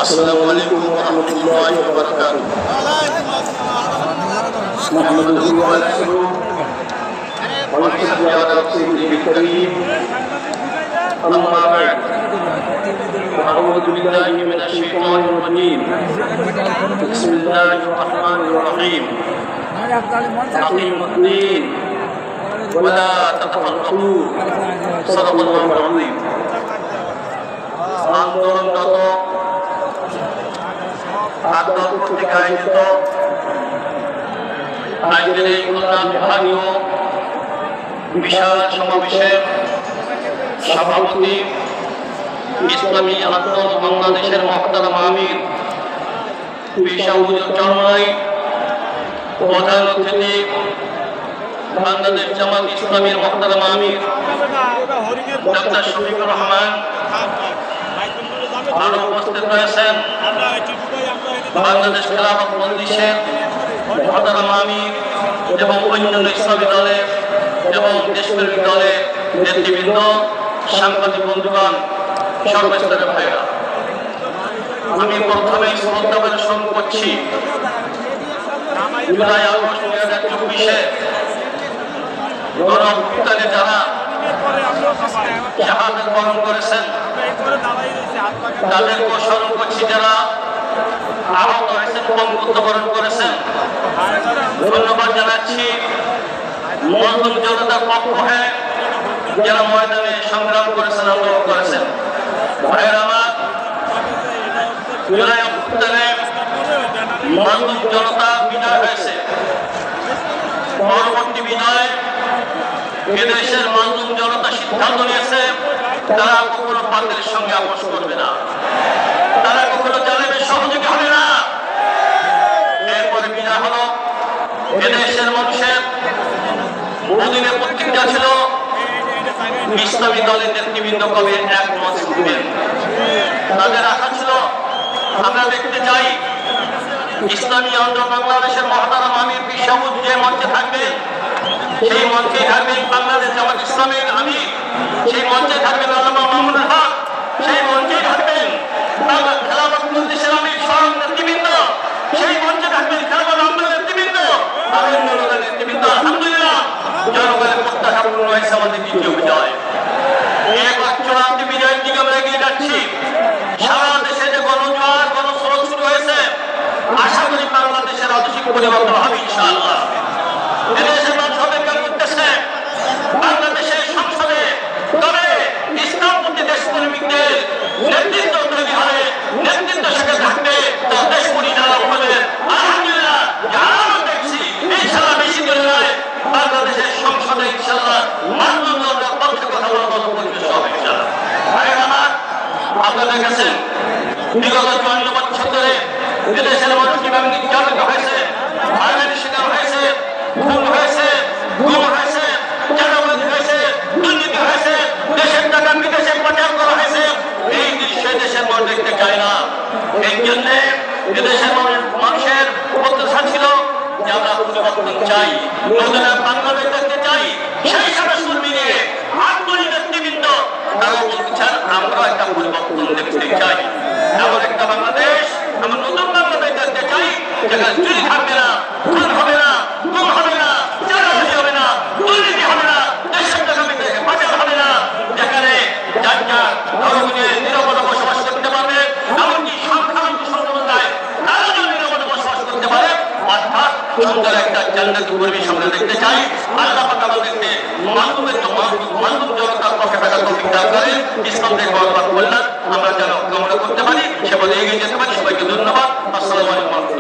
আসসালামু আলাইকুম ওয়া রাহমাতুল্লাহি ওয়া বারাকাতুহু। নাহমাদুহু ওয়া নাশকুরুহু ওয়া নুসাল্লি আলা রাসূলিহিল কারীম। আম্মা বা'দ। আউযু বিল্লাহি মিনাশ শাইতানির রাজীম। বিসমিল্লাহির রাহমানির রাহিম। আকিমুদ্দীন ওয়া লা তাতাফাররাকু। সাদাকাল্লাহুল আযীম। আন্দোলনরত আন্দোলন কর্তৃক আয়োজিত আজকের এই খুলনা বিভাগীয় বিশাল সমাবেশের সভাপতি ইসলামী আন্দোলন বাংলাদেশের মহতারাম আমির বিশাউদ্দিন চরমাই, প্রধান অতিথি বাংলাদেশ জামাত ইসলামীর মহতারাম আমির ডক্টর শফিকুর রহমান, আরো উপস্থিত রয়েছেন বাংলাদেশ খেলাফত মজলিসের মহতারাম আমির এবং অন্যান্য ইসলামী দলের এবং দেশপ্রেমিক দলের নেতৃবৃন্দ, সাংবাদিক বন্ধুগণ, সর্বস্তরের ভাইরা, আমি প্রথমেই শ্রদ্ধা প্রদর্শন করছি জুলাই আগস্ট 2024-এ গণঅভ্যুত্থানে যারা শাহাদাত বরণ করেছেন তাদেরকে স্মরণ করছি, যারা আহত হয়েছেন, পঙ্গুত্ব বরণ করেছেন। ধন্যবাদ জানাচ্ছি মজলুম জনতার পক্ষ হয়ে যারা ময়দানে সংগ্রাম করেছেন, আন্দোলন করেছেন। ভাইয়ের আমার, জুলাই অভ্যুত্থানে মজলুম জনতা বিজয় হয়েছে। পরবর্তী বিজয় এদেশের মজলুম জনতা সিদ্ধান্ত নিয়েছে তারা কখনো বাতিলের সঙ্গে আপোষ করবে না, তারা কখনো জালেমের সহযোগী হবে না। এরপরে বিজয় হলো এদেশের মানুষের বহুদিনের প্রতিজ্ঞা ছিল ইসলামী দলের নেতৃবৃন্দ কবে এক মঞ্চ উঠবেন। তাদের আশা ছিল আমরা দেখতে চাই ইসলামী আন্দোলন বাংলাদেশের মহতারাম আমির বিশাউদ যে মঞ্চে থাকবে সেই মঞ্চে থাকবেন বাংলাদেশ জামাত ইসলামের আমির, সেই মঞ্চে থাকবেন আল্লামা মামুনুল হক, সেই মঞ্চে থাকবেন খেলাফত মজলিসের আমির সহ নেতৃবৃন্দ, সেই মঞ্চে থাকবেন খেলাফত আন্দোলনের নেতৃবৃন্দ, আন্দোলনের নেতৃবৃন্দ। আলহামদুলিল্লাহ, জনগণের প্রত্যাশা পূর্ণ হয়েছে, আমাদের দ্বিতীয় বিজয়। এক চূড়ান্ত বিজয়ের দিকে আমরা এগিয়ে যাচ্ছি। সারা দেশে যে গণজোয়ার গণস্রোত শুরু হয়েছে, আশা করি বাংলাদেশের রাজনৈতিক পরিবর্তন হবে ইনশাআল্লাহ। এদেশের মানুষ অপেক্ষা করতেছে বাংলাদেশের সংসদে তবে ইসলামপন্থী দেশপ্রেমিকদের নেতৃত্ব তৈরি হবে, নেতৃত্ব সেখানে থাকবে, তার দেশ পরিচালনা হবে। আলহামদুলিল্লাহ, আমরা দেখছি ইনশাআল্লাহ বেশি দিন নয়, বাংলাদেশের সংসদে ইনশাআল্লাহ মানবতার পক্ষে কথা বলার মতো পরিবেশ হবে ইনশাআল্লাহ। ভাইয়ের আমার, আপনারা দেখেছেন বিগত 54 বছর ধরে এদেশের মানুষ কিভাবে নির্যাতিত হয়েছে, হয়রানির শিকার হয়েছে, খুন হয়েছে, গুম হয়েছে, চাঁদাবাজি হয়েছে, দুর্নীতি হয়েছে, দেশের টাকা বিদেশে পাচার করা হয়েছে। এই দৃশ্য দেশের মানুষ দেখতে চায় না। এই জন্য এদেশের মানুষের প্রত্যাশা ছিল যে আমরা পরিবর্তন চাই, নতুন বাংলাদেশ দেখতে চাই। সেই সাথে সুর মিলিয়ে আন্দোলন নেতৃবৃন্দ তারা বলছেন আমরা একটা পরিবর্তন দেখতে চাই, এমন একটা বাংলাদেশ, আমরা নতুন বাংলাদেশ দেখতে চাই যেখানে চুরি থাকবে না, খুন হবে না, গুম হবে না, চাঁদাবাজি হবে না, দুর্নীতি হবে না, দেশের টাকা বিদেশে পাচার হবে না, যেখানে যার যার ধর্ম নিয়ে নিরাপদে বসবাস করতে পারবে, এমনকি সংখ্যালঘু সম্প্রদায় তারা যেন নিরাপদে বসবাস করতে পারে। অর্থাৎ সুন্দর একটা জান্নাতি পরিবেশ আমরা দেখতে চাই। আল্লাহ পাক আমাদেরকে মানব জনতার পক্ষে থাকার তৌফিক দান করেন, ইসলাম থেকে বরবাদ করলেন আমরা যেন কামনা করতে পারি, সে বলে এগিয়ে যেতে পারি। সবাইকে ধন্যবাদ। আসসালামু আলাইকুম।